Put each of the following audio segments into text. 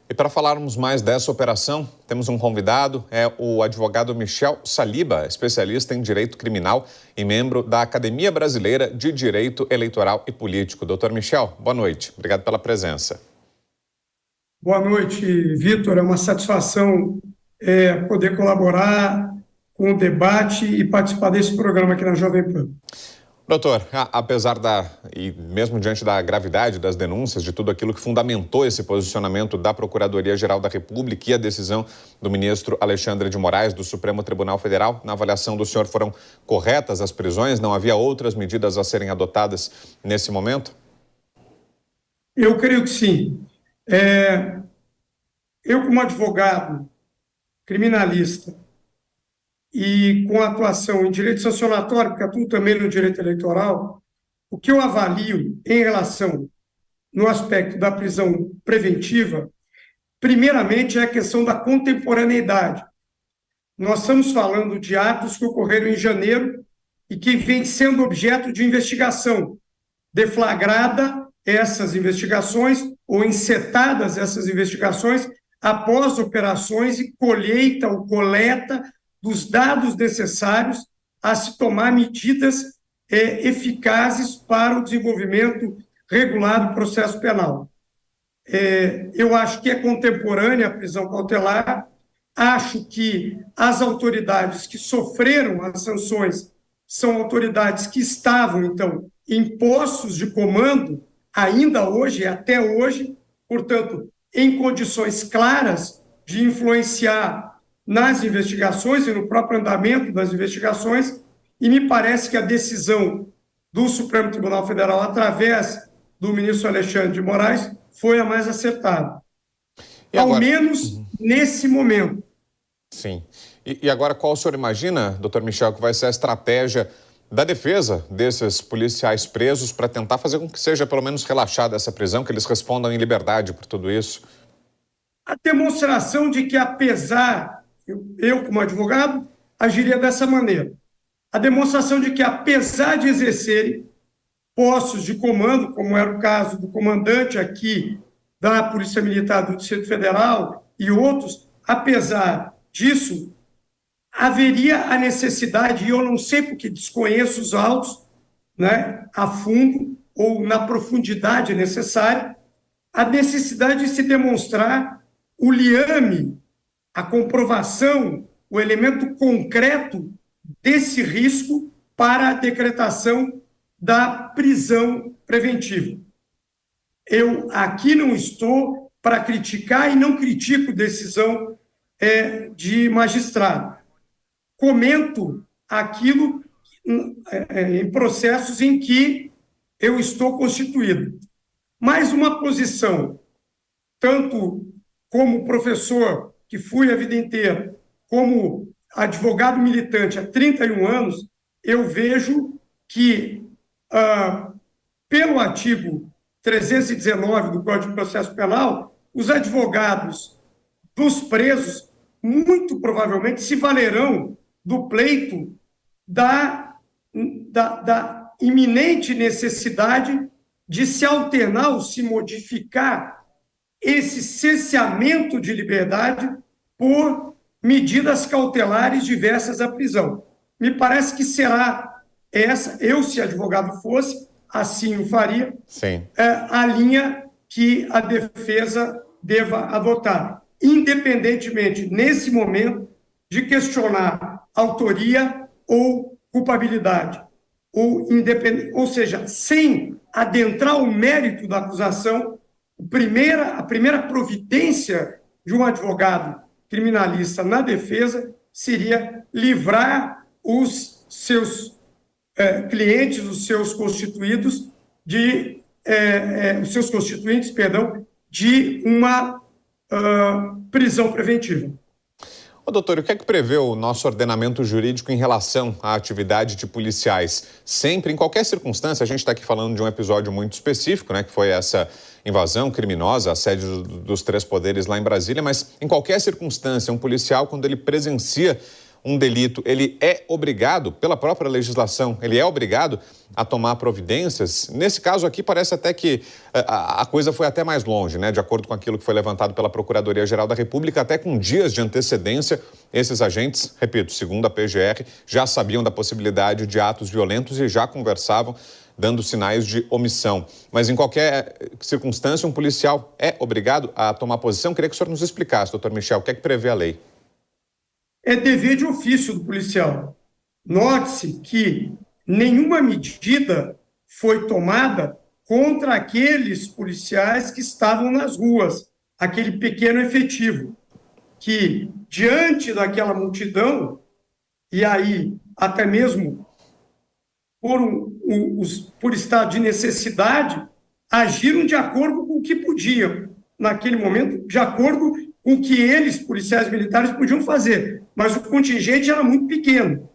E para falarmos mais dessa operação, temos um convidado, é o advogado Michel Saliba, especialista em direito criminal e membro da Academia Brasileira de Direito Eleitoral e Político. Doutor Michel, boa noite. Obrigado pela presença. Boa noite, Vitor. É uma satisfação poder colaborar com o debate e participar desse programa aqui na Jovem Pan. Doutor, apesar e mesmo diante da gravidade das denúncias, de tudo aquilo que fundamentou esse posicionamento da Procuradoria-Geral da República e a decisão do ministro Alexandre de Moraes, do Supremo Tribunal Federal, na avaliação do senhor foram corretas as prisões? Não havia outras medidas a serem adotadas nesse momento? Eu creio que sim. Eu, como advogado criminalista e com atuação em direito sancionatório, porque atuo também no direito eleitoral, o que eu avalio em relação no aspecto da prisão preventiva, primeiramente é a questão da contemporaneidade. Nós estamos falando de atos que ocorreram em janeiro e que vêm sendo objeto de investigação, deflagrada essas investigações ou encetadas essas investigações após operações e colheita ou coleta dos dados necessários a se tomar medidas eficazes para o desenvolvimento regular do processo penal. Eu acho que é contemporânea a prisão cautelar, acho que as autoridades que sofreram as sanções são autoridades que estavam, então, em postos de comando, ainda hoje e até hoje, portanto, em condições claras de influenciar nas investigações e no próprio andamento das investigações, e me parece que a decisão do Supremo Tribunal Federal, através do ministro Alexandre de Moraes, foi a mais acertada. Ao menos nesse momento. Sim. E agora, qual o senhor imagina, doutor Michel, que vai ser a estratégia da defesa desses policiais presos para tentar fazer com que seja pelo menos relaxada essa prisão, que eles respondam em liberdade por tudo isso? A demonstração de que, apesar, eu como advogado, agiria dessa maneira. A demonstração de que, apesar de exercerem postos de comando, como era o caso do comandante aqui da Polícia Militar do Distrito Federal e outros, apesar disso, haveria a necessidade, e eu não sei porque desconheço os autos, né, a fundo ou na profundidade necessária, a necessidade de se demonstrar o liame, a comprovação, o elemento concreto desse risco para a decretação da prisão preventiva. Eu aqui não estou para criticar e não critico decisão de magistrado. Comento aquilo em processos em que eu estou constituído. Mas uma posição, tanto como professor, que fui a vida inteira, como advogado militante há 31 anos, eu vejo que, pelo artigo 319 do Código de Processo Penal, os advogados dos presos muito provavelmente se valerão do pleito da iminente necessidade de se alternar ou se modificar esse cerceamento de liberdade por medidas cautelares diversas à prisão. Me parece que será essa, eu se advogado fosse, assim o faria, a linha que a defesa deva adotar, independentemente, nesse momento, de questionar autoria ou culpabilidade, ou seja, sem adentrar o mérito da acusação, a primeira providência de um advogado criminalista na defesa seria livrar os seus clientes, os seus constituintes, de uma prisão preventiva. Doutor, o que é que prevê o nosso ordenamento jurídico em relação à atividade de policiais? Sempre, em qualquer circunstância, a gente está aqui falando de um episódio muito específico, né, que foi essa invasão criminosa, assédio dos três poderes lá em Brasília, mas em qualquer circunstância, um policial, quando ele presencia um delito, ele é obrigado, pela própria legislação, ele é obrigado a tomar providências? Nesse caso aqui, parece até que a coisa foi até mais longe, né? De acordo com aquilo que foi levantado pela Procuradoria-Geral da República, até com dias de antecedência, esses agentes, repito, segundo a PGR, já sabiam da possibilidade de atos violentos e já conversavam, dando sinais de omissão. Mas em qualquer circunstância, um policial é obrigado a tomar posição? Queria que o senhor nos explicasse, doutor Michel, o que é que prevê a lei? É dever de ofício do policial. Note-se que nenhuma medida foi tomada contra aqueles policiais que estavam nas ruas, aquele pequeno efetivo, que, diante daquela multidão, e aí até mesmo por estado de necessidade, agiram de acordo com o que podiam, naquele momento, de acordo com o que eles, policiais militares, podiam fazer. Mas o contingente era muito pequeno.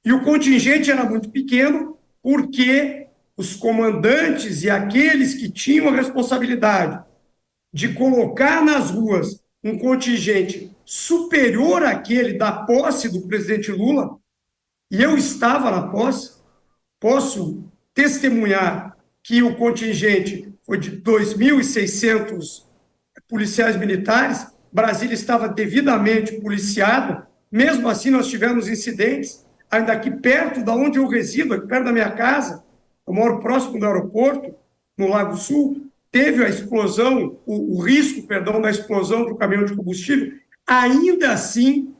E o contingente era muito pequeno porque os comandantes e aqueles que tinham a responsabilidade de colocar nas ruas um contingente superior àquele da posse do presidente Lula, e eu estava na posse, posso testemunhar que o contingente foi de 2.600 policiais militares, Brasília estava devidamente policiada, mesmo assim nós tivemos incidentes, ainda aqui perto de onde eu resido, aqui perto da minha casa, eu moro próximo do aeroporto, no Lago Sul, teve a explosão, o risco, perdão, da explosão do caminhão de combustível, ainda assim,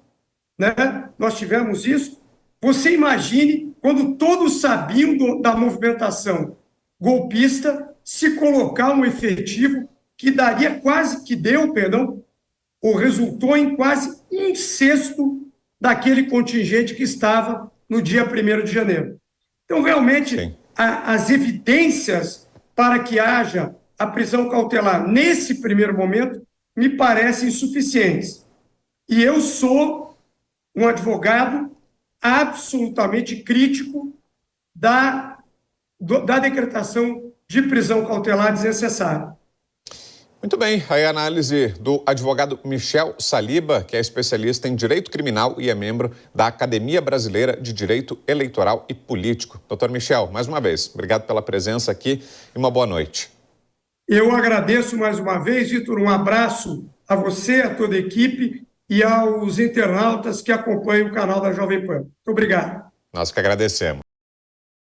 né, nós tivemos isso. Você imagine, quando todos sabiam da movimentação golpista, se colocar um efetivo que daria quase, que deu, perdão, ou resultou em quase 1/6 daquele contingente que estava no dia 1º de janeiro. Então, realmente, as evidências para que haja a prisão cautelar nesse primeiro momento me parecem insuficientes. E eu sou um advogado absolutamente crítico da decretação de prisão cautelar desnecessária. Muito bem, aí a análise do advogado Michel Saliba, que é especialista em direito criminal e é membro da Academia Brasileira de Direito Eleitoral e Político. Doutor Michel, mais uma vez, obrigado pela presença aqui e uma boa noite. Eu agradeço mais uma vez, Vitor, um abraço a você, a toda a equipe e aos internautas que acompanham o canal da Jovem Pan. Muito obrigado. Nós que agradecemos.